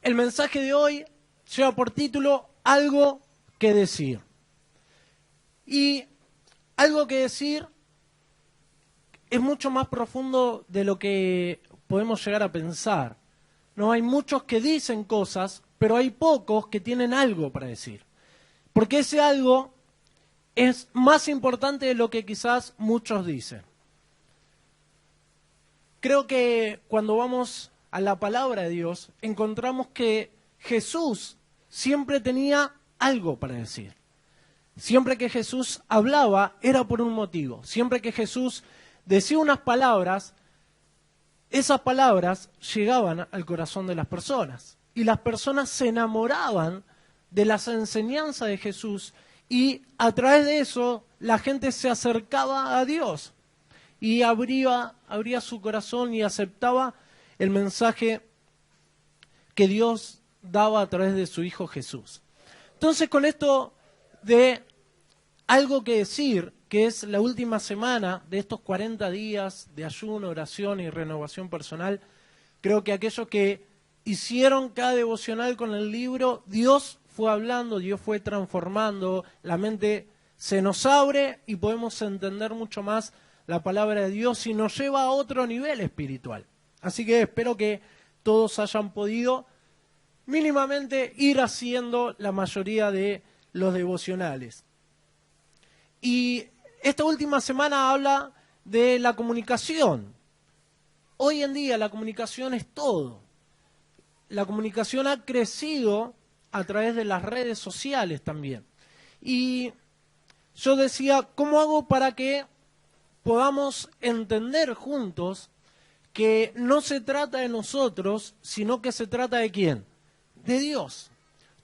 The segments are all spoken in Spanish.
El mensaje de hoy lleva por título Algo que decir. Y algo que decir es mucho más profundo de lo que podemos llegar a pensar. No hay muchos que dicen cosas, pero hay pocos que tienen algo para decir. Porque ese algo es más importante de lo que quizás muchos dicen. Creo que cuando vamos a la palabra de Dios, encontramos que Jesús siempre tenía algo para decir. Siempre que Jesús hablaba, era por un motivo. Siempre que Jesús decía unas palabras, esas palabras llegaban al corazón de las personas. Y las personas se enamoraban de las enseñanzas de Jesús y a través de eso la gente se acercaba a Dios y abría su corazón y aceptaba el mensaje que Dios daba a través de su Hijo Jesús. Entonces, con esto de algo que decir, que es la última semana de estos 40 días de ayuno, oración y renovación personal, creo que aquellos que hicieron cada devocional con el libro, Dios fue hablando, Dios fue transformando, la mente se nos abre y podemos entender mucho más la palabra de Dios y nos lleva a otro nivel espiritual. Así que espero que todos hayan podido mínimamente ir haciendo la mayoría de los devocionales. Y esta última semana habla de la comunicación. Hoy en día la comunicación es todo. La comunicación ha crecido a través de las redes sociales también. Y yo decía, ¿cómo hago para que podamos entender juntos que no se trata de nosotros, sino que se trata de ¿quién? De Dios.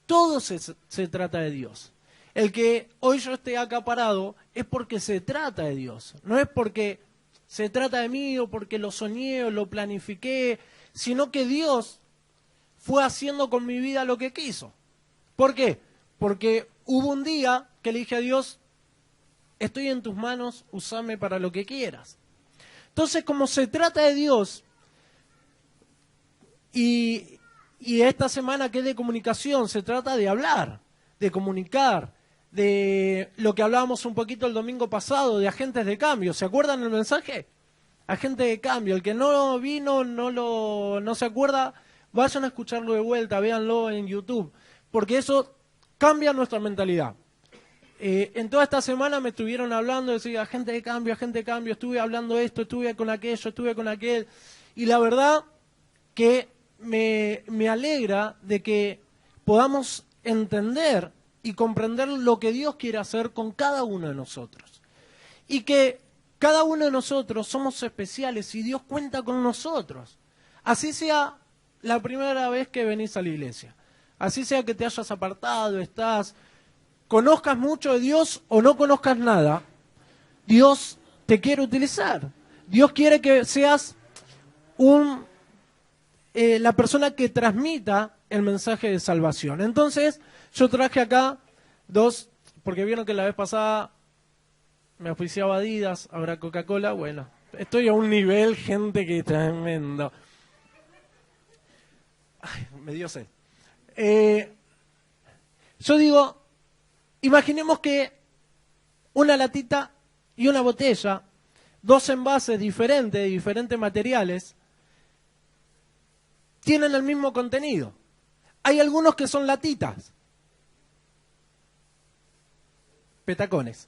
Todo se trata de Dios. El que hoy yo esté acá parado es porque se trata de Dios. No es porque se trata de mí o porque lo soñé o lo planifiqué, sino que Dios fue haciendo con mi vida lo que quiso. ¿Por qué? Porque hubo un día que le dije a Dios, estoy en tus manos, úsame para lo que quieras. Entonces, como se trata de Dios, y esta semana que es de comunicación, se trata de hablar, de comunicar, de lo que hablábamos un poquito el domingo pasado, de agentes de cambio. ¿Se acuerdan el mensaje? Agente de cambio. El que no vino, no se acuerda, vayan a escucharlo de vuelta, véanlo en YouTube, porque eso cambia nuestra mentalidad. En toda esta semana me estuvieron hablando, decía, agente de cambio, estuve hablando de esto, estuve con aquello, estuve con aquel, y la verdad que me alegra de que podamos entender y comprender lo que Dios quiere hacer con cada uno de nosotros. Y que cada uno de nosotros somos especiales y Dios cuenta con nosotros. Así sea la primera vez que venís a la iglesia. Así sea que te hayas apartado, conozcas mucho de Dios o no conozcas nada, Dios te quiere utilizar. Dios quiere que seas la persona que transmita el mensaje de salvación. Entonces, yo traje acá dos, porque vieron que la vez pasada me auspiciaba Adidas, ahora Coca-Cola, bueno, estoy a un nivel, gente, que tremendo. Ay, me dio sed. Yo digo, imaginemos que una latita y una botella, dos envases diferentes, de diferentes materiales, tienen el mismo contenido. Hay algunos que son latitas, petacones.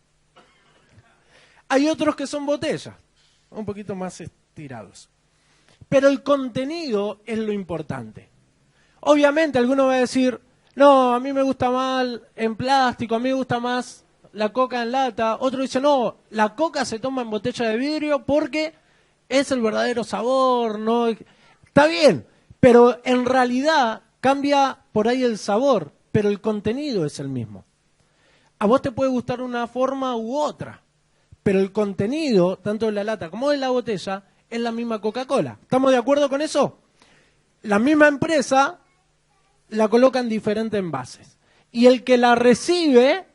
Hay otros que son botellas, un poquito más estirados. Pero el contenido es lo importante. Obviamente alguno va a decir, no, a mí me gusta más en plástico, a mí me gusta más la coca en lata. Otro dice, no, la coca se toma en botella de vidrio porque es el verdadero sabor. No, está bien, pero en realidad cambia por ahí el sabor, pero el contenido es el mismo. A vos te puede gustar una forma u otra, pero el contenido, tanto de la lata como de la botella, es la misma Coca-Cola. ¿Estamos de acuerdo con eso? La misma empresa la coloca en diferentes envases. Y el que la recibe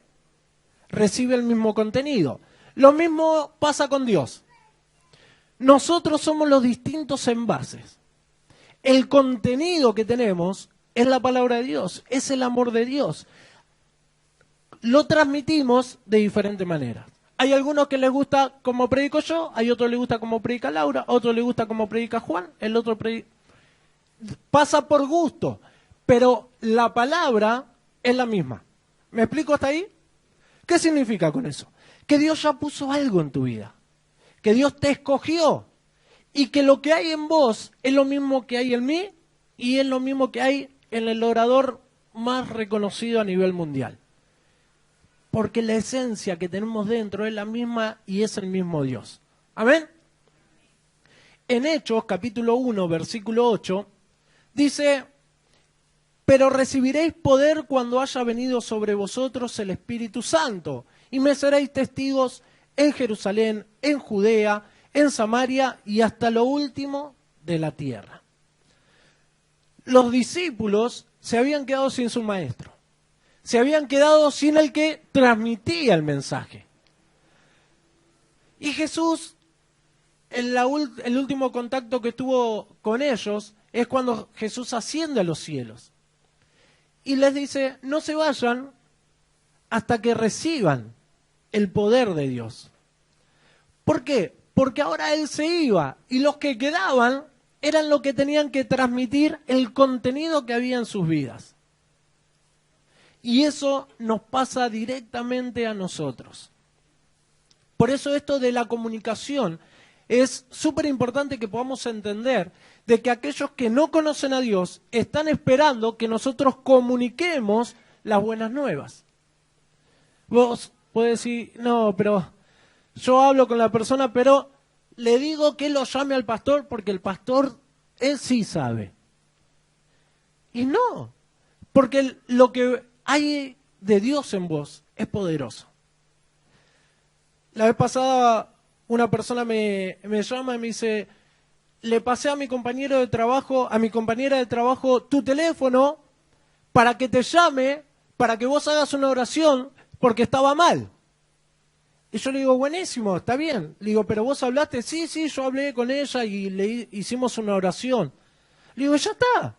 el mismo contenido. Lo mismo pasa con Dios. Nosotros somos los distintos envases. El contenido que tenemos es la palabra de Dios, es el amor de Dios. Lo transmitimos de diferente manera. Hay algunos que les gusta como predico yo, hay otros les gusta como predica Laura, otros les gusta como predica Juan, el otro pasa por gusto, pero la palabra es la misma. ¿Me explico hasta ahí? ¿Qué significa con eso? Que Dios ya puso algo en tu vida, que Dios te escogió y que lo que hay en vos es lo mismo que hay en mí y es lo mismo que hay en el orador más reconocido a nivel mundial. Porque la esencia que tenemos dentro es la misma y es el mismo Dios. ¿Amén? En Hechos, capítulo 1, versículo 8, dice: pero recibiréis poder cuando haya venido sobre vosotros el Espíritu Santo, y me seréis testigos en Jerusalén, en Judea, en Samaria y hasta lo último de la tierra. Los discípulos se habían quedado sin su maestro. Se habían quedado sin el que transmitía el mensaje. Y Jesús, el último contacto que tuvo con ellos, es cuando Jesús asciende a los cielos. Y les dice, no se vayan hasta que reciban el poder de Dios. ¿Por qué? Porque ahora Él se iba y los que quedaban eran los que tenían que transmitir el contenido que había en sus vidas. Y eso nos pasa directamente a nosotros. Por eso esto de la comunicación es súper importante que podamos entender de que aquellos que no conocen a Dios están esperando que nosotros comuniquemos las buenas nuevas. Vos podés decir, no, pero yo hablo con la persona, pero le digo que lo llame al pastor porque el pastor, él sí sabe. Y no, porque lo que hay de Dios en vos es poderoso. La vez pasada una persona me llama y me dice, le pasé a mi compañero de trabajo, a mi compañera de trabajo, tu teléfono para que te llame, para que vos hagas una oración porque estaba mal. Y yo le digo, buenísimo, está bien. Le digo, pero vos hablaste, sí, yo hablé con ella y le hicimos una oración. Le digo, ya está.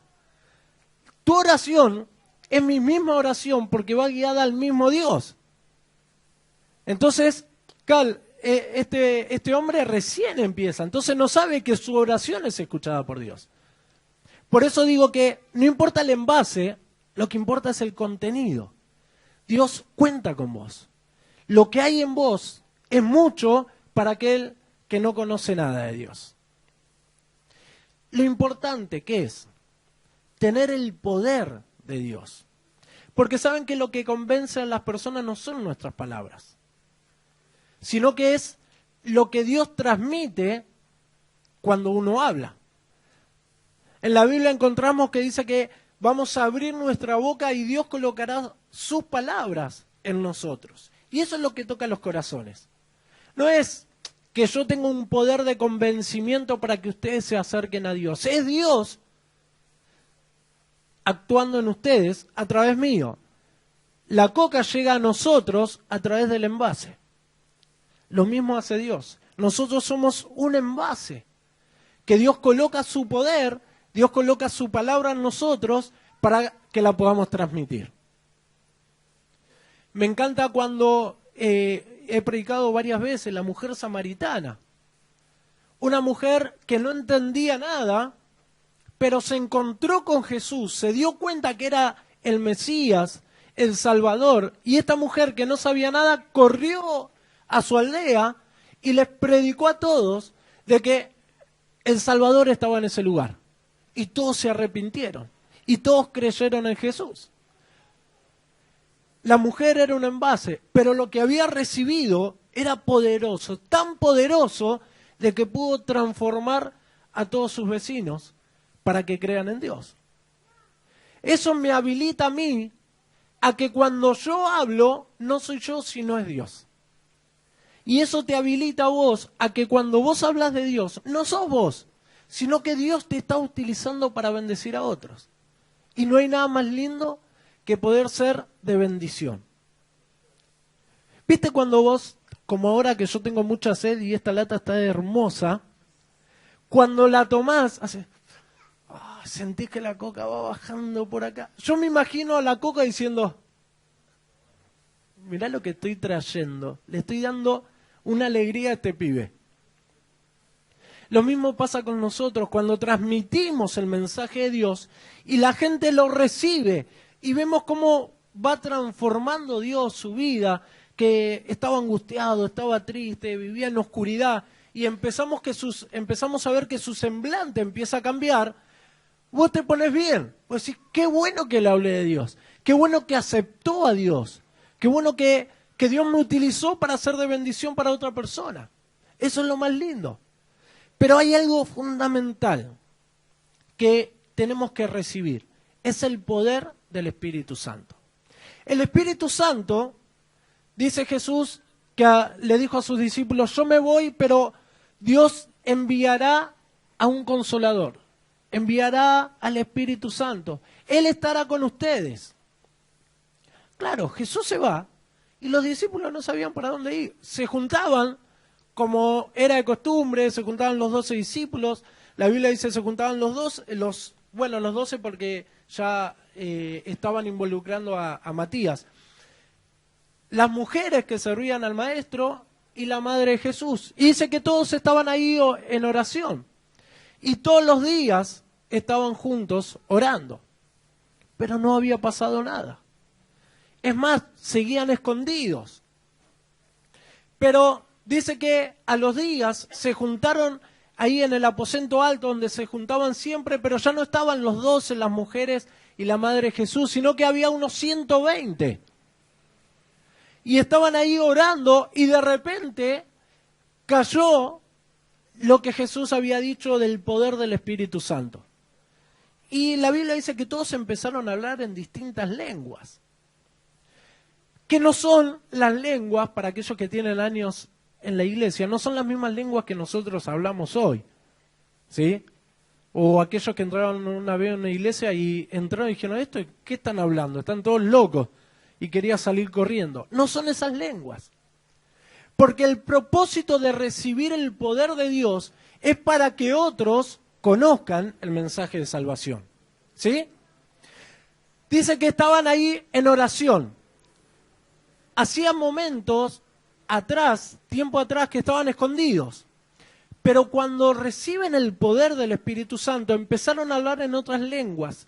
Tu oración es mi misma oración porque va guiada al mismo Dios. Entonces, este hombre recién empieza, entonces no sabe que su oración es escuchada por Dios. Por eso digo que no importa el envase, lo que importa es el contenido. Dios cuenta con vos. Lo que hay en vos es mucho para aquel que no conoce nada de Dios. Lo importante que es tener el poder de Dios. Porque saben que lo que convence a las personas no son nuestras palabras, sino que es lo que Dios transmite cuando uno habla. En la Biblia encontramos que dice que vamos a abrir nuestra boca y Dios colocará sus palabras en nosotros. Y eso es lo que toca los corazones. No es que yo tenga un poder de convencimiento para que ustedes se acerquen a Dios. Es Dios actuando en ustedes a través mío. La coca llega a nosotros a través del envase. Lo mismo hace Dios. Nosotros somos un envase. Que Dios coloca su poder, Dios coloca su palabra en nosotros para que la podamos transmitir. Me encanta cuando he predicado varias veces la mujer samaritana. Una mujer que no entendía nada, pero se encontró con Jesús, se dio cuenta que era el Mesías, el Salvador, y esta mujer que no sabía nada corrió a su aldea y les predicó a todos de que el Salvador estaba en ese lugar. Y todos se arrepintieron, y todos creyeron en Jesús. La mujer era un envase, pero lo que había recibido era poderoso, tan poderoso de que pudo transformar a todos sus vecinos para que crean en Dios. Eso me habilita a mí a que cuando yo hablo, no soy yo, sino es Dios. Y eso te habilita a vos a que cuando vos hablas de Dios, no sos vos, sino que Dios te está utilizando para bendecir a otros. Y no hay nada más lindo que poder ser de bendición. ¿Viste cuando vos, como ahora que yo tengo mucha sed y esta lata está hermosa, cuando la tomás, hace... sentís que la coca va bajando por acá. Yo me imagino a la coca diciendo, mirá lo que estoy trayendo, le estoy dando una alegría a este pibe. Lo mismo pasa con nosotros cuando transmitimos el mensaje de Dios y la gente lo recibe y vemos cómo va transformando Dios su vida, que estaba angustiado, estaba triste, vivía en oscuridad y empezamos a ver que su semblante empieza a cambiar. Vos te pones bien, vos decís, qué bueno que le hablé de Dios, qué bueno que aceptó a Dios, qué bueno que Dios me utilizó para ser de bendición para otra persona. Eso es lo más lindo. Pero hay algo fundamental que tenemos que recibir. Es el poder del Espíritu Santo. El Espíritu Santo, dice Jesús, que le dijo a sus discípulos, yo me voy, pero Dios enviará a un consolador. Enviará al Espíritu Santo. Él estará con ustedes. Claro, Jesús se va y los discípulos no sabían para dónde ir. Se juntaban, como era de costumbre, se juntaban los 12 discípulos. La Biblia dice se juntaban los 12 porque ya estaban involucrando a Matías. Las mujeres que servían al maestro y la madre de Jesús. Y dice que todos estaban ahí en oración. Y todos los días estaban juntos orando. Pero no había pasado nada. Es más, seguían escondidos. Pero dice que a los días se juntaron ahí en el aposento alto donde se juntaban siempre, pero ya no estaban los 12, las mujeres y la madre de Jesús, sino que había unos 120. Y estaban ahí orando y de repente cayó lo que Jesús había dicho del poder del Espíritu Santo. Y la Biblia dice que todos empezaron a hablar en distintas lenguas. Que no son las lenguas, para aquellos que tienen años en la iglesia, no son las mismas lenguas que nosotros hablamos hoy. ¿Sí? O aquellos que entraron una vez en una iglesia y entraron y dijeron, ¿esto qué están hablando? Están todos locos. Y quería salir corriendo. No son esas lenguas. Porque el propósito de recibir el poder de Dios es para que otros conozcan el mensaje de salvación. ¿Sí? Dice que estaban ahí en oración. Hacía momentos atrás, tiempo atrás, que estaban escondidos. Pero cuando reciben el poder del Espíritu Santo, empezaron a hablar en otras lenguas.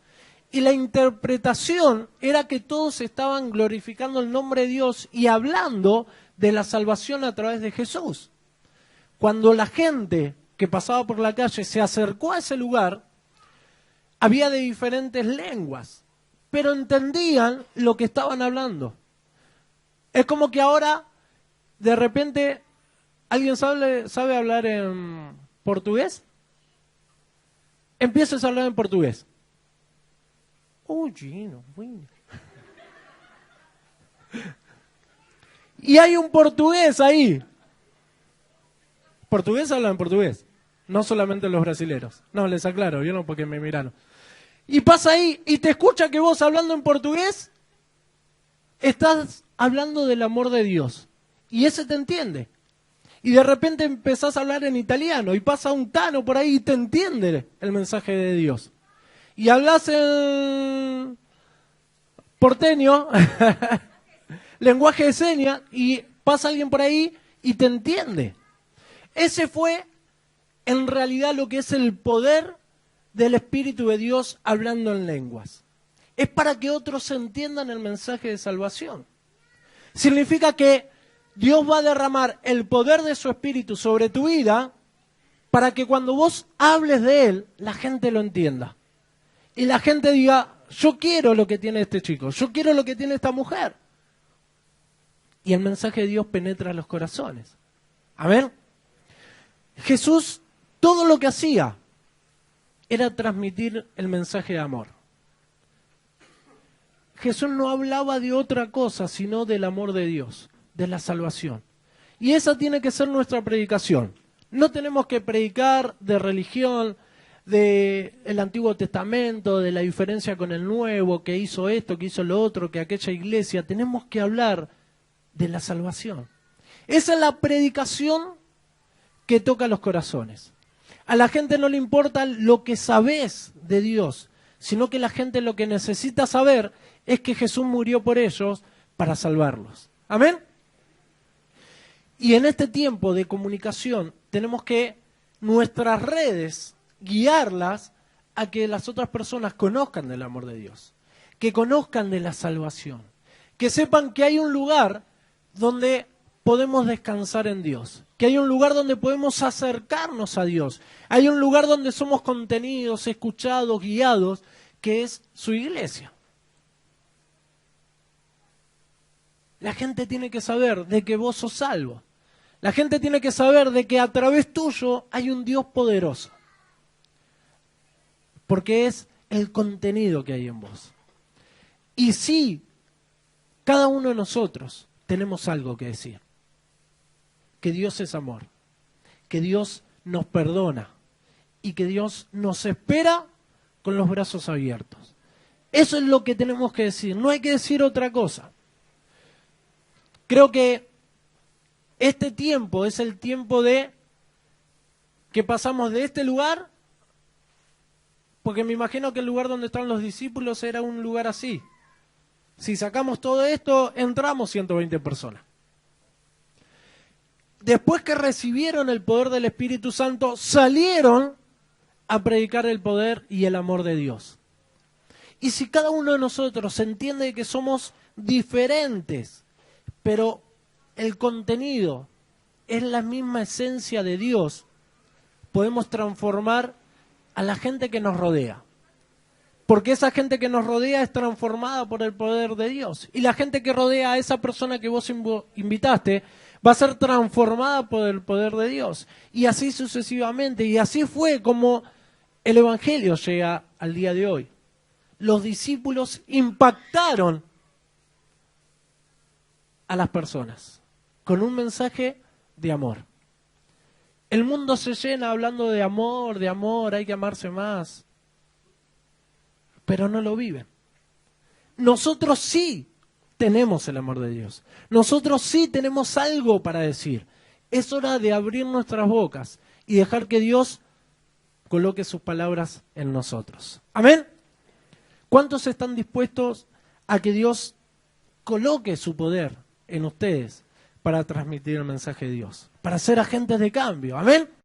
Y la interpretación era que todos estaban glorificando el nombre de Dios y hablando de la salvación a través de Jesús. Cuando la gente que pasaba por la calle se acercó a ese lugar, había de diferentes lenguas, pero entendían lo que estaban hablando. Es como que ahora, de repente, ¿alguien sabe hablar en portugués? Empiezas a hablar en portugués. Gino, bueno. Y hay un portugués ahí. Portugués habla en portugués, no solamente los brasileros. No, les aclaro, ¿vieron? Porque me miraron. Y pasa ahí y te escucha que vos hablando en portugués estás hablando del amor de Dios. Y ese te entiende. Y de repente empezás a hablar en italiano y pasa un tano por ahí y te entiende el mensaje de Dios. Y hablas en porteño, lenguaje de señas, y pasa alguien por ahí y te entiende. Ese fue en realidad lo que es el poder del Espíritu de Dios hablando en lenguas. Es para que otros entiendan el mensaje de salvación. Significa que Dios va a derramar el poder de su Espíritu sobre tu vida para que cuando vos hables de Él, la gente lo entienda. Y la gente diga, yo quiero lo que tiene este chico, yo quiero lo que tiene esta mujer. Y el mensaje de Dios penetra los corazones. Amén. Jesús, todo lo que hacía era transmitir el mensaje de amor. Jesús no hablaba de otra cosa, sino del amor de Dios, de la salvación. Y esa tiene que ser nuestra predicación. No tenemos que predicar de religión, del Antiguo Testamento, de la diferencia con el Nuevo, que hizo esto, que hizo lo otro, que aquella iglesia. Tenemos que hablar de la salvación. Esa es la predicación que toca los corazones. A la gente no le importa lo que sabes de Dios, sino que la gente lo que necesita saber es que Jesús murió por ellos para salvarlos. ¿Amén? Y en este tiempo de comunicación tenemos que nuestras redes guiarlas a que las otras personas conozcan del amor de Dios, que conozcan de la salvación, que sepan que hay un lugar donde podemos descansar en Dios, que hay un lugar donde podemos acercarnos a Dios, hay un lugar donde somos contenidos, escuchados, guiados, que es su iglesia. La gente tiene que saber de que vos sos salvo. La gente tiene que saber de que a través tuyo hay un Dios poderoso. Porque es el contenido que hay en vos. Y sí, cada uno de nosotros tenemos algo que decir. Que Dios es amor. Que Dios nos perdona. Y que Dios nos espera con los brazos abiertos. Eso es lo que tenemos que decir. No hay que decir otra cosa. Creo que este tiempo es el tiempo de que pasamos de este lugar, porque me imagino que el lugar donde están los discípulos era un lugar así. Si sacamos todo esto, entramos 120 personas. Después que recibieron el poder del Espíritu Santo, salieron a predicar el poder y el amor de Dios. Y si cada uno de nosotros entiende que somos diferentes, pero el contenido es la misma esencia de Dios, podemos transformar a la gente que nos rodea. Porque esa gente que nos rodea es transformada por el poder de Dios. Y la gente que rodea a esa persona que vos invitaste va a ser transformada por el poder de Dios. Y así sucesivamente. Y así fue como el Evangelio llega al día de hoy. Los discípulos impactaron a las personas con un mensaje de amor. El mundo se llena hablando de amor, hay que amarse más, pero no lo viven. Nosotros sí tenemos el amor de Dios. Nosotros sí tenemos algo para decir. Es hora de abrir nuestras bocas y dejar que Dios coloque sus palabras en nosotros. ¿Amén? ¿Cuántos están dispuestos a que Dios coloque su poder en ustedes para transmitir el mensaje de Dios, para ser agentes de cambio? ¿Amén?